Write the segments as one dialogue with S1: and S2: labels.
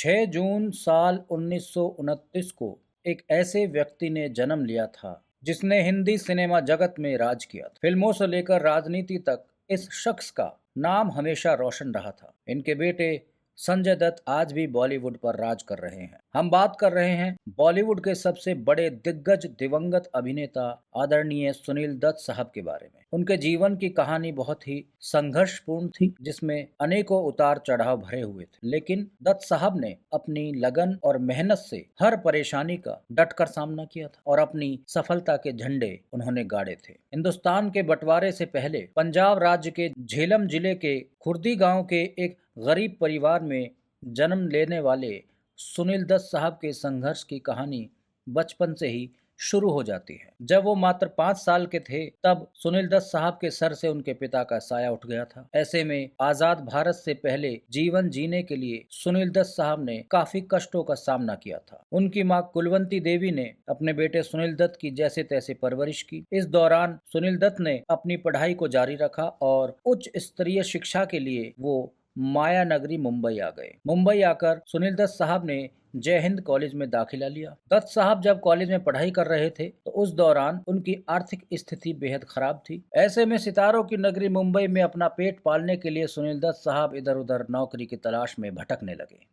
S1: 6 जून साल 1929 को एक ऐसे व्यक्ति ने जन्म लिया था जिसने हिंदी सिनेमा जगत में राज किया था। फिल्मों से लेकर राजनीति तक इस शख्स का नाम हमेशा रोशन रहा था। इनके बेटे संजय दत्त आज भी बॉलीवुड पर राज कर रहे हैं। हम बात कर रहे हैं बॉलीवुड के सबसे बड़े दिग्गज दिवंगत अभिनेता आदरणीय सुनील दत्त साहब के बारे में। उनके जीवन की कहानी बहुत ही संघर्षपूर्ण थी, जिसमें अनेकों उतार चढ़ाव भरे हुए थे, लेकिन दत्त साहब ने अपनी लगन और मेहनत से हर परेशानी का डटकर सामना किया था और अपनी सफलता के झंडे उन्होंने गाड़े थे। हिंदुस्तान के बंटवारे से पहले पंजाब राज्य के झेलम जिले के खुर्दी गांव के एक गरीब परिवार में जन्म लेने वाले सुनील दत्त साहब के संघर्ष की कहानी बचपन से ही शुरू हो जाती है। जब वो मात्र 5 साल के थे, तब सुनील दत्त साहब के सर से उनके पिता का साया उठ गया था। ऐसे में आजाद भारत से पहले जीवन जीने के लिए सुनील दत्त साहब ने काफी कष्टों का सामना किया था। उनकी मां कुलवंती देवी ने अपने बेटे सुनील दत्त की जैसे तैसे परवरिश की। इस दौरान सुनील दत्त ने अपनी पढ़ाई को जारी रखा और उच्च स्तरीय शिक्षा के लिए वो माया नगरी मुंबई आ गए। मुंबई आकर सुनील दत्त साहब ने जय हिंद कॉलेज में दाखिला लिया। दत्त साहब जब कॉलेज में पढ़ाई कर रहे थे तो उस दौरान उनकी आर्थिक स्थिति बेहद खराब थी। ऐसे में सितारों की नगरी मुंबई में अपना पेट पालने के लिए सुनील दत्त साहब इधर उधर नौकरी की तलाश में भटकने लगे।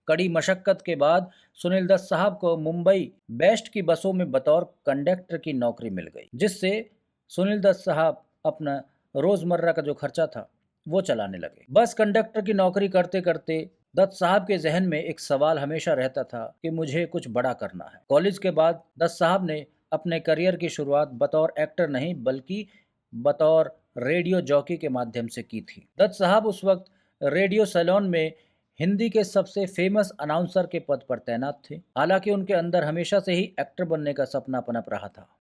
S1: कड़ी मशक्कत के बाद सुनील दत्त साहब को मुंबई बेस्ट की बसों में बतौर कंडक्टर की नौकरी मिल गई, जिससे सुनील दत्त साहब अपना रोजमर्रा का जो खर्चा था वो चलाने लगे। बस कंडक्टर की नौकरी करते करते दत्त साहब के जहन में एक सवाल हमेशा रहता था कि मुझे कुछ बड़ा करना है। कॉलेज के बाद दत्त साहब ने अपने करियर की शुरुआत बतौर एक्टर नहीं बल्कि बतौर रेडियो जॉकी के माध्यम से की थी। दत्त साहब उस वक्त रेडियो सैलोन में हिंदी के सबसे फेमस अनाउंसर के पद पर तैनात थे। हालांकि उनके अंदर हमेशा से ही एक्टर बनने का सपना पनप रहा था।